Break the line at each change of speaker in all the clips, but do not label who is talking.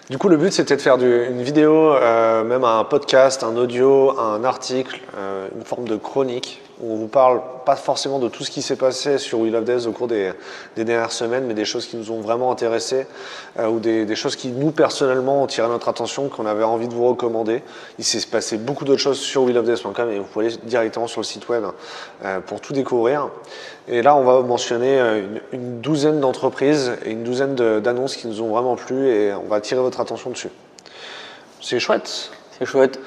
Du coup, le but, c'était de faire une vidéo, même un podcast, un audio, un article, une forme de chronique, où on vous parle pas forcément de tout ce qui s'est passé sur We Love Devs au cours des dernières semaines, mais des choses qui nous ont vraiment intéressés, ou des choses qui, nous, personnellement, ont tiré notre attention, qu'on avait envie de vous recommander. Il s'est passé beaucoup d'autres choses sur welovedevs.com et vous pouvez aller directement sur le site web pour tout découvrir. Et là, on va mentionner une douzaine d'entreprises et une douzaine d'annonces qui nous ont vraiment plu et on va attirer votre attention dessus. C'est chouette.
C'est chouette.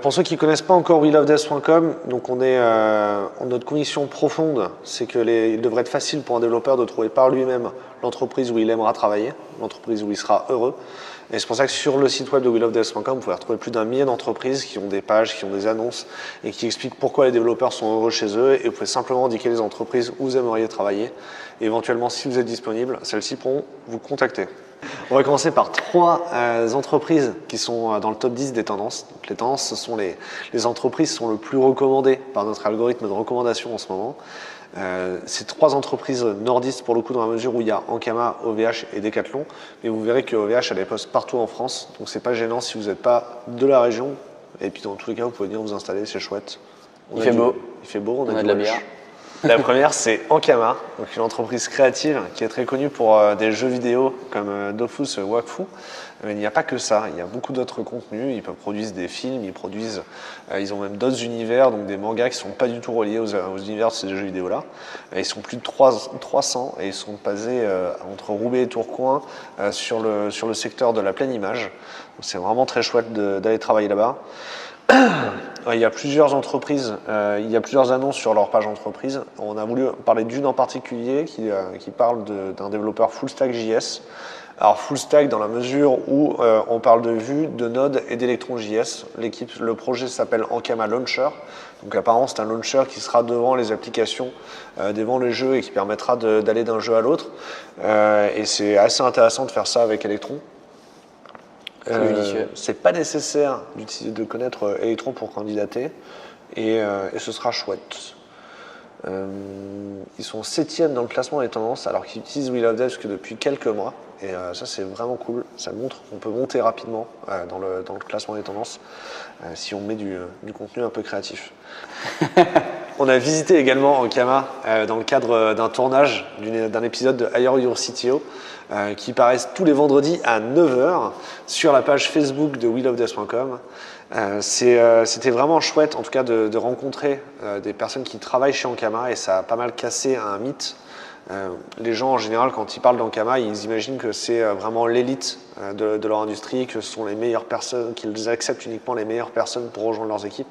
Pour ceux qui ne connaissent pas encore welovedevs.com, donc notre conviction profonde, c'est qu'il devrait être facile pour un développeur de trouver par lui-même l'entreprise où il aimera travailler, l'entreprise où il sera heureux. Et c'est pour ça que sur le site web de welovedevs.com, vous pouvez retrouver plus d'un millier d'entreprises qui ont des pages, qui ont des annonces et qui expliquent pourquoi les développeurs sont heureux chez eux. Et vous pouvez simplement indiquer les entreprises où vous aimeriez travailler. Et éventuellement, si vous êtes disponible, celles-ci pourront vous contacter. On va commencer par trois entreprises qui sont dans le top 10 des tendances. Donc, les tendances, ce sont les entreprises qui sont le plus recommandées par notre algorithme de recommandation en ce moment. C'est trois entreprises nordistes pour le coup dans la mesure où il y a Ankama, OVH et Decathlon. Mais vous verrez que OVH a des postes partout en France. Donc c'est pas gênant si vous n'êtes pas de la région. Et puis dans tous les cas, vous pouvez venir vous installer, c'est chouette.
Il fait beau.
Il fait beau,
on a de la bière.
La première, c'est Ankama, donc une entreprise créative qui est très connue pour des jeux vidéo comme Dofus Wakfu. Mais il n'y a pas que ça, il y a beaucoup d'autres contenus. Ils produisent des films, ils ont même d'autres univers, donc des mangas qui ne sont pas du tout reliés aux univers de ces jeux vidéo-là. Ils sont plus de 300 et ils sont basés entre Roubaix et Tourcoing sur le secteur de la pleine image. C'est vraiment très chouette d'aller travailler là-bas. Il y a plusieurs entreprises, il y a plusieurs annonces sur leur page entreprise. On a voulu parler d'une en particulier qui parle d'un développeur full stack JS. Alors full stack dans la mesure où on parle de Vue, de Node et d'Electron JS. Le projet s'appelle Ankama Launcher. Donc apparemment c'est un launcher qui sera devant les applications, devant les jeux et qui permettra d'aller d'un jeu à l'autre. Et c'est assez intéressant de faire ça avec Electron. C'est pas nécessaire de connaître Electron pour candidater et ce sera chouette. Ils sont 7e dans le classement des tendances alors qu'ils utilisent We Love Devs que depuis quelques mois et ça c'est vraiment cool, ça montre qu'on peut monter rapidement dans le classement des tendances si on met du contenu un peu créatif. On a visité également Ankama dans le cadre d'un tournage d'un épisode de Hire Your CTO qui paraissent tous les vendredis à 9h sur la page Facebook de welovedevs.com. C'était vraiment chouette en tout cas de rencontrer des personnes qui travaillent chez Ankama et ça a pas mal cassé un mythe. Les gens en général quand ils parlent d'Ankama ils imaginent que c'est vraiment l'élite de leur industrie, que ce sont les meilleures personnes, qu'ils acceptent uniquement les meilleures personnes pour rejoindre leurs équipes,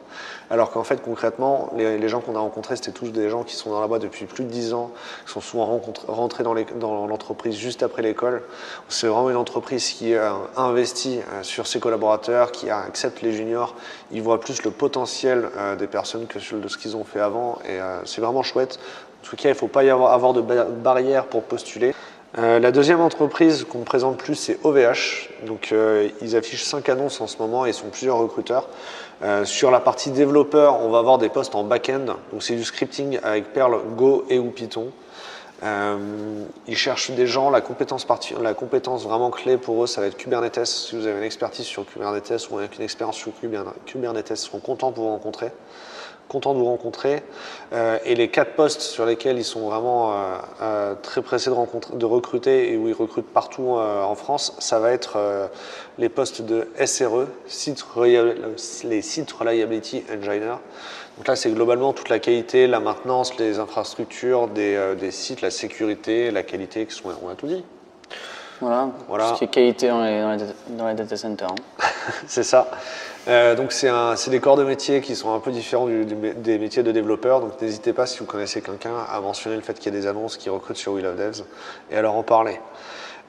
alors qu'en fait concrètement les gens qu'on a rencontrés c'était tous des gens qui sont dans la boîte depuis plus de 10 ans, qui sont souvent rentrés dans l'entreprise juste après l'école. C'est vraiment une entreprise qui investit sur ses collaborateurs, qui accepte les juniors, ils voient plus le potentiel des personnes que de ce qu'ils ont fait avant et c'est vraiment chouette. En tout cas, il ne faut pas y avoir de barrière pour postuler. La deuxième entreprise qu'on ne présente plus, c'est OVH. Donc, ils affichent 5 annonces en ce moment et ils sont plusieurs recruteurs. Sur la partie développeur, on va avoir des postes en back-end. Donc, c'est du scripting avec Perl, Go et ou Python. Ils cherchent des gens, la compétence vraiment clé pour eux, ça va être Kubernetes. Si vous avez une expertise sur Kubernetes ou une expérience sur Kubernetes, ils seront contents de vous rencontrer. Et les 4 postes sur lesquels ils sont vraiment très pressés de recruter et où ils recrutent partout en France, ça va être les postes de SRE, les Site Reliability Engineer. Donc là, c'est globalement toute la qualité, la maintenance, les infrastructures des sites, la sécurité, la qualité, on a tout dit.
Voilà. Tout ce qui est qualité dans les data centers. Hein.
C'est ça. Donc c'est des corps de métier qui sont un peu différents des métiers de développeurs. Donc n'hésitez pas si vous connaissez quelqu'un à mentionner le fait qu'il y a des annonces qui recrutent sur We Love Devs et à leur en parler.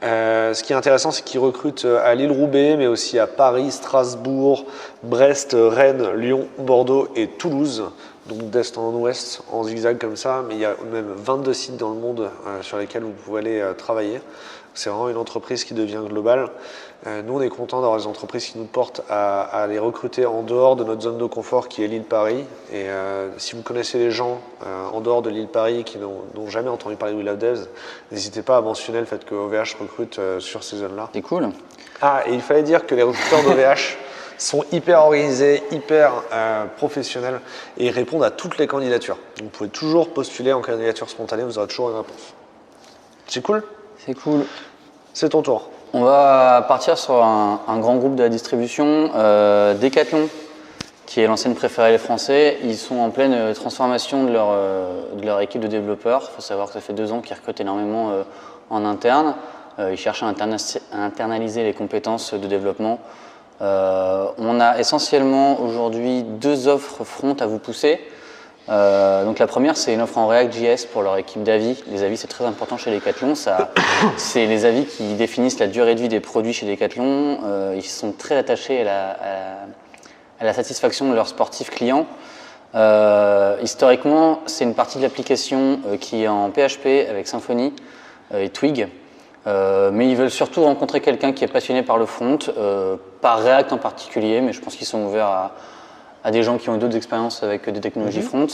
Ce qui est intéressant, c'est qu'ils recrutent à Lille-Roubaix, mais aussi à Paris, Strasbourg, Brest, Rennes, Lyon, Bordeaux et Toulouse. Donc d'est en ouest, en zigzag comme ça, mais il y a même 22 sites dans le monde sur lesquels vous pouvez aller travailler. C'est vraiment une entreprise qui devient globale. Nous, on est content d'avoir des entreprises qui nous portent à les recruter en dehors de notre zone de confort qui est l'île-Paris. Et si vous connaissez les gens en dehors de l'île-Paris qui n'ont jamais entendu parler de We Love Devs, n'hésitez pas à mentionner le fait que OVH recrute sur ces zones-là.
C'est cool.
Ah, et il fallait dire que les recruteurs d'OVH sont hyper organisés, hyper professionnels et ils répondent à toutes les candidatures. Donc, vous pouvez toujours postuler en candidature spontanée, vous aurez toujours une réponse. C'est cool?
C'est cool.
C'est ton tour.
On va partir sur un grand groupe de la distribution, Decathlon, qui est l'enseigne préférée des Français. Ils sont en pleine transformation de leur équipe de développeurs. Il faut savoir que ça fait 2 ans qu'ils recrutent énormément en interne. Ils cherchent à internaliser les compétences de développement. On a essentiellement aujourd'hui 2 offres front à vous pousser. Donc la première, c'est une offre en React.js pour leur équipe d'avis. Les avis, c'est très important chez Decathlon. C'est les avis qui définissent la durée de vie des produits chez Decathlon. Ils sont très attachés à la satisfaction de leurs sportifs clients. Historiquement, c'est une partie de l'application qui est en PHP avec Symfony et Twig. Mais ils veulent surtout rencontrer quelqu'un qui est passionné par le front, par React en particulier, mais je pense qu'ils sont ouverts à des gens qui ont eu d'autres expériences avec des technologies front.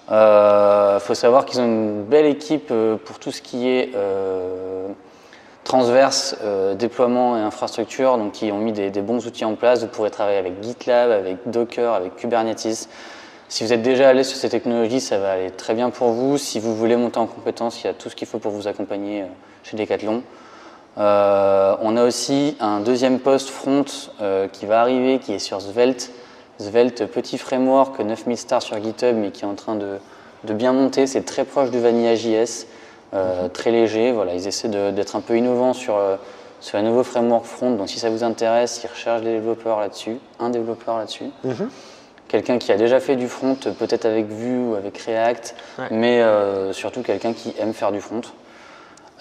Faut savoir qu'ils ont une belle équipe pour tout ce qui est transverse, déploiement et infrastructure, donc qui ont mis des bons outils en place. Vous pourrez travailler avec GitLab, avec Docker, avec Kubernetes. Si vous êtes déjà allé sur ces technologies, ça va aller très bien pour vous. Si vous voulez monter en compétence, il y a tout ce qu'il faut pour vous accompagner chez Decathlon. On a aussi un deuxième poste front qui va arriver, qui est sur Svelte. Svelte, petit framework, 9000 stars sur GitHub, mais qui est en train de bien monter. C'est très proche du Vanilla.js, très léger. Voilà, ils essaient d'être un peu innovants sur un nouveau framework front. Donc si ça vous intéresse, ils recherchent des développeurs là-dessus, un développeur là-dessus. Quelqu'un qui a déjà fait du front, peut-être avec Vue ou avec React, mais surtout quelqu'un qui aime faire du front.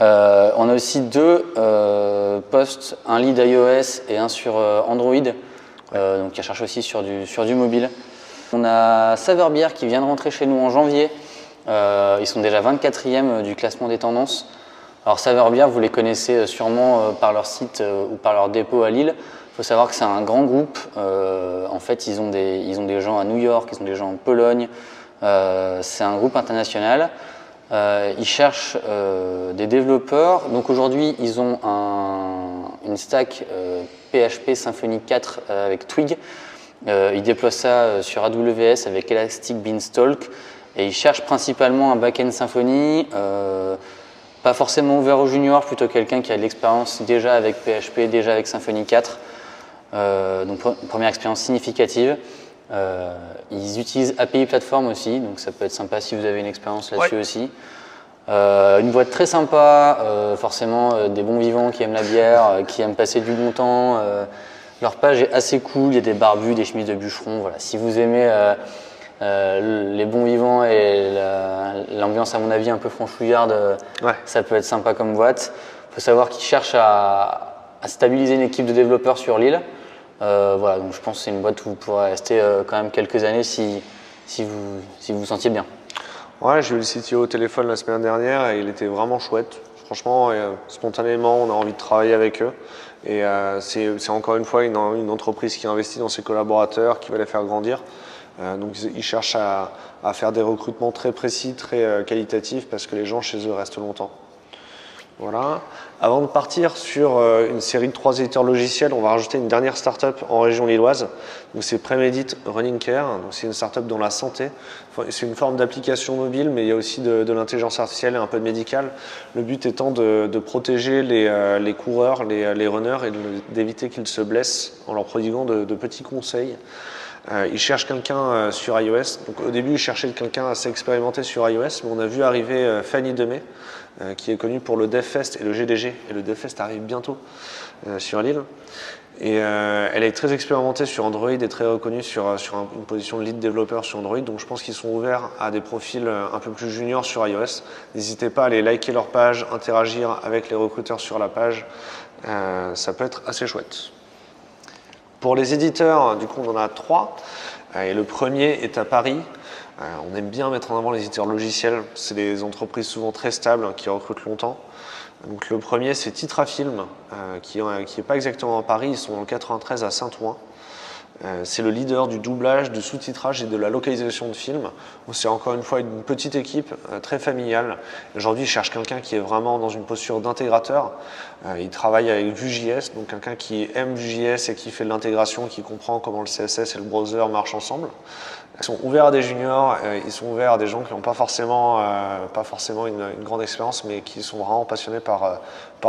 On a aussi 2 postes, un lead iOS et un sur Android, donc qui cherche aussi sur du mobile. On a Saverbeer qui vient de rentrer chez nous en janvier. Ils sont déjà 24e du classement des tendances. Alors Saverbeer, vous les connaissez sûrement par leur site ou par leur dépôt à Lille. Il faut savoir que c'est un grand groupe. En fait, ils ont des gens à New York, ils ont des gens en Pologne. C'est un groupe international. Ils cherchent des développeurs. Donc aujourd'hui, ils ont une stack PHP Symfony 4 avec Twig. Ils déploient ça sur AWS avec Elastic Beanstalk. Et ils cherchent principalement un back-end Symfony. Pas forcément ouvert aux juniors, plutôt quelqu'un qui a de l'expérience déjà avec PHP, déjà avec Symfony 4. Donc une première expérience significative. Ils utilisent API Platform aussi, donc ça peut être sympa si vous avez une expérience là-dessus aussi. Une boîte très sympa, forcément des bons vivants qui aiment la bière, qui aiment passer du bon temps. Leur page est assez cool, il y a des barbus, des chemises de bûcherons. Voilà. Si vous aimez les bons vivants et l'ambiance à mon avis un peu franchouillarde, ça peut être sympa comme boîte. Il faut savoir qu'ils cherchent à stabiliser une équipe de développeurs sur l'île. Voilà, donc je pense que c'est une boîte où vous pourrez rester quand même quelques années si vous vous sentiez bien.
Ouais, j'ai eu le CTO au téléphone la semaine dernière et il était vraiment chouette. Franchement, spontanément, on a envie de travailler avec eux. Et c'est encore une fois une entreprise qui investit dans ses collaborateurs, qui va les faire grandir. Donc ils cherchent à faire des recrutements très précis, très qualitatifs, parce que les gens chez eux restent longtemps. Voilà. Avant de partir sur une série de 3 éditeurs logiciels, on va rajouter une dernière start-up en région lilloise. Donc c'est Premedit Running Care. Donc c'est une start-up dans la santé. C'est une forme d'application mobile, mais il y a aussi de l'intelligence artificielle et un peu de médical. Le but étant de protéger les coureurs, les runners, et d'éviter qu'ils se blessent en leur prodiguant de petits conseils. Ils cherchent quelqu'un sur iOS. Donc au début, ils cherchaient quelqu'un assez expérimenté sur iOS, mais on a vu arriver Fanny Demey, qui est connue pour le DevFest et le GDG. Et le DevFest arrive bientôt sur l'île. Et elle est très expérimentée sur Android et très reconnue sur une position de lead développeur sur Android. Donc je pense qu'ils sont ouverts à des profils un peu plus juniors sur iOS. N'hésitez pas à aller liker leur page, interagir avec les recruteurs sur la page. Ça peut être assez chouette. Pour les éditeurs, du coup, on en a 3. Et le premier est à Paris. On aime bien mettre en avant les éditeurs logiciels. C'est des entreprises souvent très stables qui recrutent longtemps. Donc, le premier, c'est Titrafilm, qui n'est pas exactement à Paris. Ils sont dans le 93 à Saint-Ouen. C'est le leader du doublage, du sous-titrage et de la localisation de films. C'est encore une fois une petite équipe très familiale. Aujourd'hui, il cherche quelqu'un qui est vraiment dans une posture d'intégrateur. Il travaille avec Vue.js, donc quelqu'un qui aime Vue.js et qui fait de l'intégration, qui comprend comment le CSS et le browser marchent ensemble. Ils sont ouverts à des juniors, ils sont ouverts à des gens qui n'ont pas forcément une grande expérience, mais qui sont vraiment passionnés par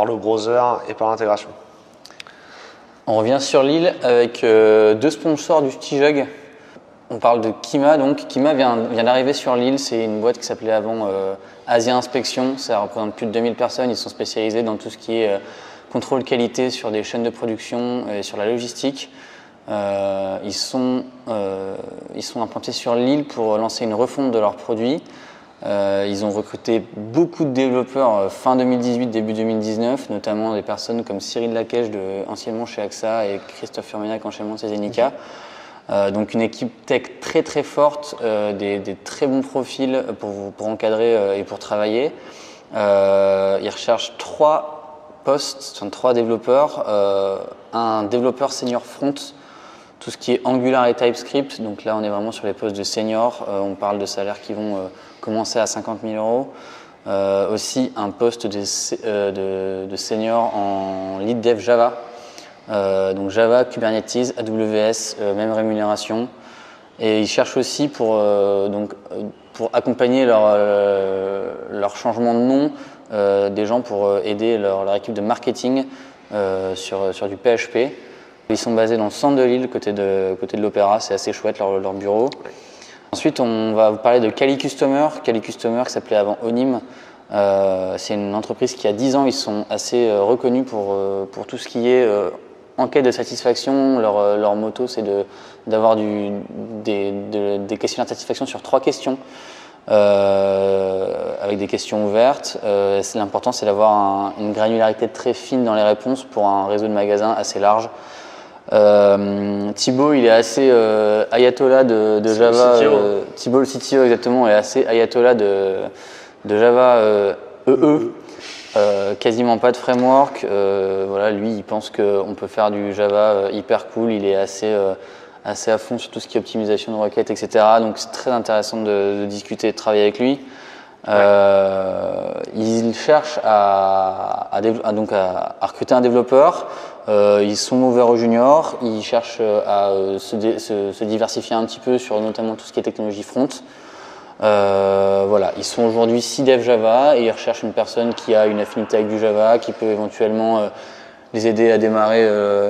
le browser et par l'intégration.
On revient sur Lille avec deux sponsors du Stijug. On parle de Kima. Donc Kima vient d'arriver sur Lille. C'est une boîte qui s'appelait avant Asia Inspection. Ça représente plus de 2000 personnes. Ils sont spécialisés dans tout ce qui est contrôle qualité sur des chaînes de production et sur la logistique. Ils sont implantés sur Lille pour lancer une refonte de leurs produits. Ils ont recruté beaucoup de développeurs fin 2018, début 2019, notamment des personnes comme Cyril Laquèche, anciennement chez AXA, et Christophe Furminac, anciennement chez Zenica. Donc une équipe tech très très forte, des très bons profils pour encadrer et pour travailler. Ils recherchent 3 postes, enfin 3 développeurs, un développeur senior front, tout ce qui est Angular et TypeScript. Donc là on est vraiment sur les postes de senior, on parle de salaires qui vont commencer à 50 000 €. Aussi un poste de senior en lead dev Java. Donc Java, Kubernetes, AWS, même rémunération. Et ils cherchent aussi pour accompagner leur changement de nom, des gens pour aider leur équipe de marketing sur du PHP. Ils sont basés dans le centre de Lille, côté de l'Opéra. C'est assez chouette leur bureau. Ensuite, on va vous parler de Kali Customer. Kali Customer, qui s'appelait avant Onim. C'est une entreprise qui a 10 ans. Ils sont assez reconnus pour tout ce qui est enquête de satisfaction. Leur motto, c'est d'avoir des questionnaires de satisfaction sur 3 questions, avec des questions ouvertes. L'important, c'est d'avoir une granularité très fine dans les réponses pour un réseau de magasins assez large. Thibaut, il est assez ayatollah de Java. Thibaut, le CTO, exactement, est assez ayatollah de Java EE. Quasiment pas de framework. Voilà, lui, il pense qu'on peut faire du Java hyper cool. Il est assez à fond sur tout ce qui est optimisation de requêtes, etc. Donc c'est très intéressant de discuter et de travailler avec lui. Il cherche à recruter un développeur. Ils sont ouverts aux juniors. Ils cherchent à se diversifier un petit peu sur notamment tout ce qui est technologie front. Voilà, ils sont aujourd'hui 6 devs Java et ils recherchent une personne qui a une affinité avec du Java, qui peut éventuellement les aider à démarrer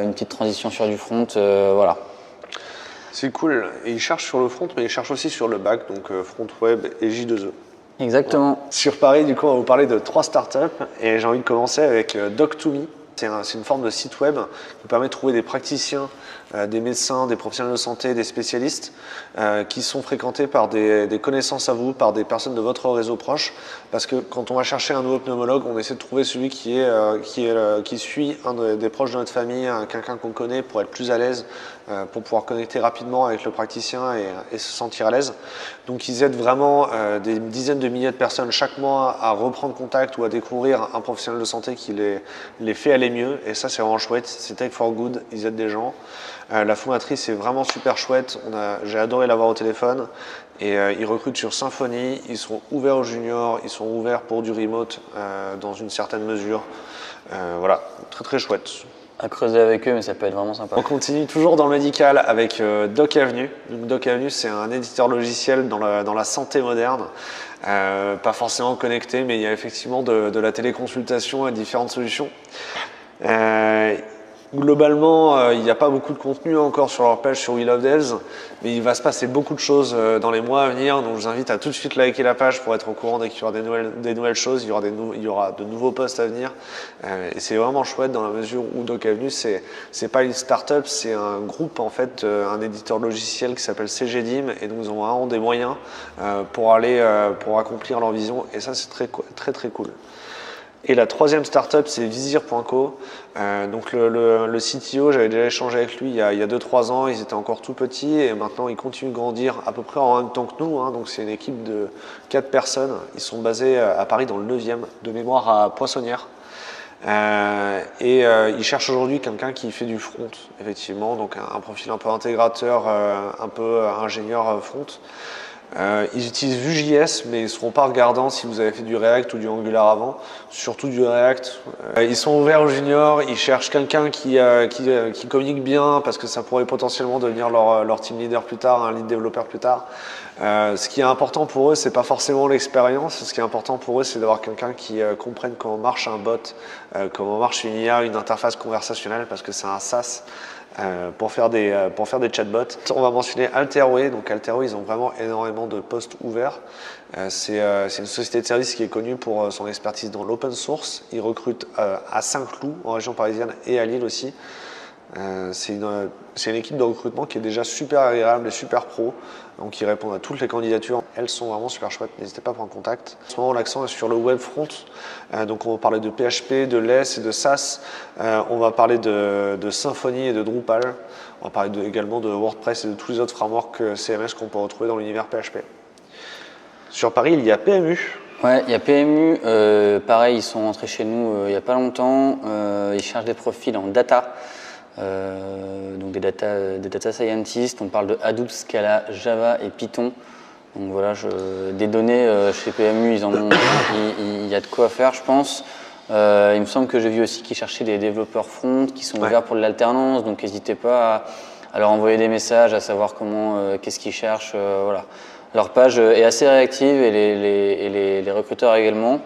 une petite transition sur du front. Voilà.
C'est cool. Et ils cherchent sur le front, mais ils cherchent aussi sur le back, donc front web et J2E.
Exactement.
Ouais. Sur Paris, du coup, on va vous parler de 3 startups et j'ai envie de commencer avec Doc2Me. C'est une forme de site web qui permet de trouver des praticiens, des médecins, des professionnels de santé, des spécialistes qui sont fréquentés par des connaissances à vous, par des personnes de votre réseau proche. Parce que quand on va chercher un nouveau pneumologue, on essaie de trouver celui qui suit un des proches de notre famille, quelqu'un qu'on connaît pour être plus à l'aise, pour pouvoir connecter rapidement avec le praticien et se sentir à l'aise. Donc ils aident vraiment des dizaines de milliers de personnes chaque mois à reprendre contact ou à découvrir un professionnel de santé qui les fait aller mieux. Et ça, c'est vraiment chouette. C'est Tech for Good. Ils aident des gens. La fondatrice est vraiment super chouette. J'ai adoré l'avoir au téléphone. Et ils recrutent sur Symfony. Ils sont ouverts aux juniors. Ils sont ouverts pour du remote dans une certaine mesure. Voilà, très très chouette.
À creuser avec eux, mais ça peut être vraiment sympa.
On continue toujours dans le médical avec Doc Avenue. Donc, Doc Avenue, c'est un éditeur logiciel dans la santé moderne. Pas forcément connecté, mais il y a effectivement de la téléconsultation et différentes solutions. Globalement, il n'y a pas beaucoup de contenu encore sur leur page sur We Love Devs, mais il va se passer beaucoup de choses dans les mois à venir. Donc, je vous invite à tout de suite liker la page pour être au courant dès qu'il y aura des nouvelles choses. Il y aura de nouveaux posts à venir. Et c'est vraiment chouette dans la mesure où Doc Avenue, c'est pas une start-up, c'est un groupe, en fait, un éditeur logiciel qui s'appelle CGDIM. Et donc, ils ont vraiment des moyens pour accomplir leur vision. Et ça, c'est très, très, très cool. Et la troisième startup, c'est Visir.co. Donc le CTO, j'avais déjà échangé avec lui il y a 2-3 ans, ils étaient encore tout petits et maintenant ils continuent de grandir à peu près en même temps que nous. Donc c'est une équipe de 4 personnes. Ils sont basés à Paris dans le 9e, de mémoire à Poissonnière. Il cherche aujourd'hui quelqu'un qui fait du front, effectivement, donc un profil un peu intégrateur, un peu ingénieur front. Ils utilisent Vue.js, mais ils ne seront pas regardants si vous avez fait du React ou du Angular avant, surtout du React. Ils sont ouverts aux juniors, ils cherchent quelqu'un qui communique bien, parce que ça pourrait potentiellement devenir leur team leader plus tard, un lead développeur plus tard. Ce qui est important pour eux, c'est pas forcément l'expérience, ce qui est important pour eux, c'est d'avoir quelqu'un qui comprenne comment marche un bot, comment marche une IA, une interface conversationnelle, parce que c'est un SaaS. Pour faire des chatbots. On va mentionner Alterway. Donc Alterway, ils ont vraiment énormément de postes ouverts. C'est une société de services qui est connue pour son expertise dans l'open source. Ils recrutent à Saint-Cloud, en région parisienne, et à Lille aussi. C'est une équipe de recrutement qui est déjà super agréable et super pro, donc ils répondent à toutes les candidatures. Elles sont vraiment super chouettes, n'hésitez pas à prendre contact. En ce moment, l'accent est sur le web front, donc on va parler de PHP, de LESS et de SAS. On va parler de Symfony et de Drupal. On va parler également de WordPress et de tous les autres frameworks CMS qu'on peut retrouver dans l'univers PHP. Sur Paris, il y a PMU.
Ouais, il y a PMU, pareil, ils sont rentrés chez nous il n'y a pas longtemps, ils cherchent des profils en data. Donc des data scientists, on parle de Hadoop, Scala, Java et Python. Donc voilà, des données chez PMU, il y a de quoi faire, je pense. Il me semble que j'ai vu aussi qu'ils cherchaient des développeurs front qui sont ouverts pour de l'alternance, donc n'hésitez pas à leur envoyer des messages, à savoir qu'est-ce qu'ils cherchent. Voilà. Leur page est assez réactive et les recruteurs également.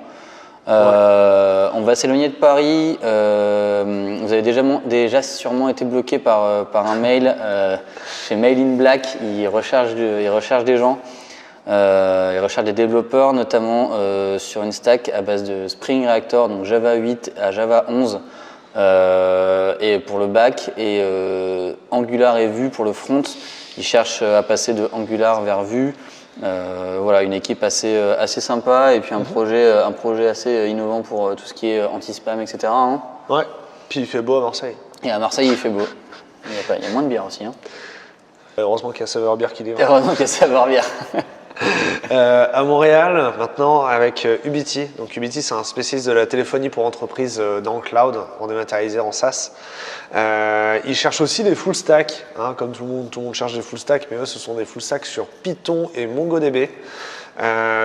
On va s'éloigner de Paris. Vous avez déjà sûrement été bloqué par un mail chez Mail in Black. Ils recherchent des gens. Ils recherchent des développeurs, notamment sur une stack à base de Spring Reactor, donc Java 8 à Java 11 et pour le back, et Angular et Vue pour le front. Ils cherchent à passer de Angular vers Vue. Voilà, une équipe assez sympa et puis un projet assez innovant pour tout ce qui est anti-spam, etc. Hein.
Ouais, puis il fait beau à Marseille.
Et à Marseille, il fait beau. Il y a moins de bière aussi. Hein.
Heureusement qu'il y a Savoir Bière qui livre.
Heureusement qu'il y a Savoir Bière.
À Montréal, maintenant, avec Ubiti. Donc Ubiti, c'est un spécialiste de la téléphonie pour entreprises dans le cloud, en dématérialisé, en SaaS. Ils cherchent aussi des full stack, hein, comme tout le monde cherche des full stack, mais eux, ce sont des full stack sur Python et MongoDB.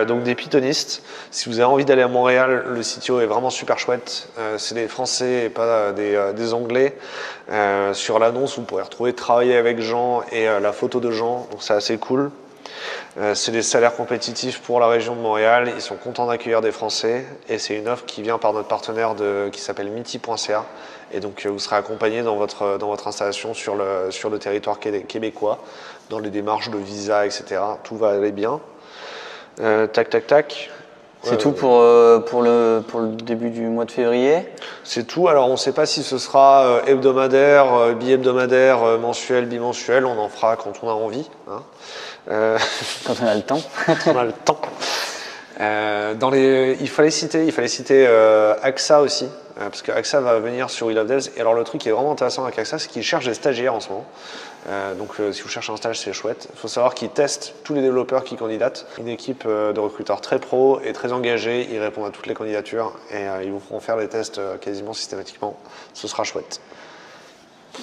Donc des pythonistes. Si vous avez envie d'aller à Montréal, le CTO est vraiment super chouette. C'est des Français et pas des Anglais. Sur l'annonce, vous pourrez retrouver travailler avec Jean et la photo de Jean, donc c'est assez cool. C'est des salaires compétitifs pour la région de Montréal. Ils sont contents d'accueillir des Français et c'est une offre qui vient par notre partenaire qui s'appelle miti.ca. Et donc vous serez accompagné dans votre installation sur le territoire québécois, dans les démarches de visa, etc. Tout va aller bien. Tac.
C'est tout pour le début du mois de février.
C'est tout. Alors on ne sait pas si ce sera hebdomadaire, bi-hebdomadaire, mensuel, bimensuel. On en fera quand on a envie. Hein.
Quand on a le temps.
Quand on a le temps. Il fallait citer AXA aussi, parce que AXA va venir sur We Love Devs. Et alors le truc qui est vraiment intéressant avec AXA, c'est qu'ils cherchent des stagiaires en ce moment. Donc si vous cherchez un stage, c'est chouette. Il faut savoir qu'ils testent tous les développeurs qui candidatent. Une équipe de recruteurs très pro et très engagée. Ils répondent à toutes les candidatures et ils vous feront faire des tests quasiment systématiquement. Ce sera chouette.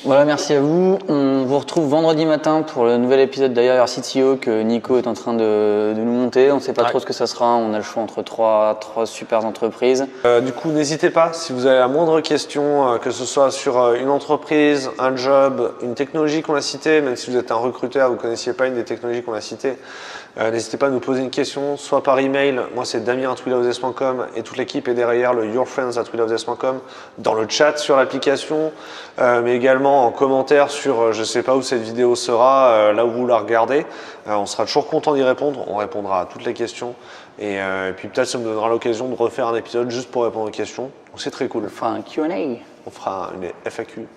Voilà, merci à vous. On vous retrouve vendredi matin pour le nouvel épisode d'Ailleurs CTO que Nico est en train de nous monter. On ne sait pas trop ce que ça sera. On a le choix entre trois super entreprises.
Du coup, n'hésitez pas, si vous avez la moindre question, que ce soit sur une entreprise, un job, une technologie qu'on a citée, même si vous êtes un recruteur, vous ne connaissiez pas une des technologies qu'on a citées, n'hésitez pas à nous poser une question, soit par email. Moi, c'est damien@welovedes.com et toute l'équipe est derrière, le yourfriends@welovedes.com, dans le chat sur l'application, mais également en commentaire sur je ne sais pas où cette vidéo sera, là où vous la regardez. On sera toujours content d'y répondre, on répondra à toutes les questions et puis peut-être ça me donnera l'occasion de refaire un épisode juste pour répondre aux questions. Donc c'est très cool.
On fera un Q&A.
On fera une FAQ.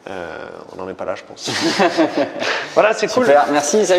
On n'en est pas là, je pense. Voilà, c'est cool.
Super, merci, salut.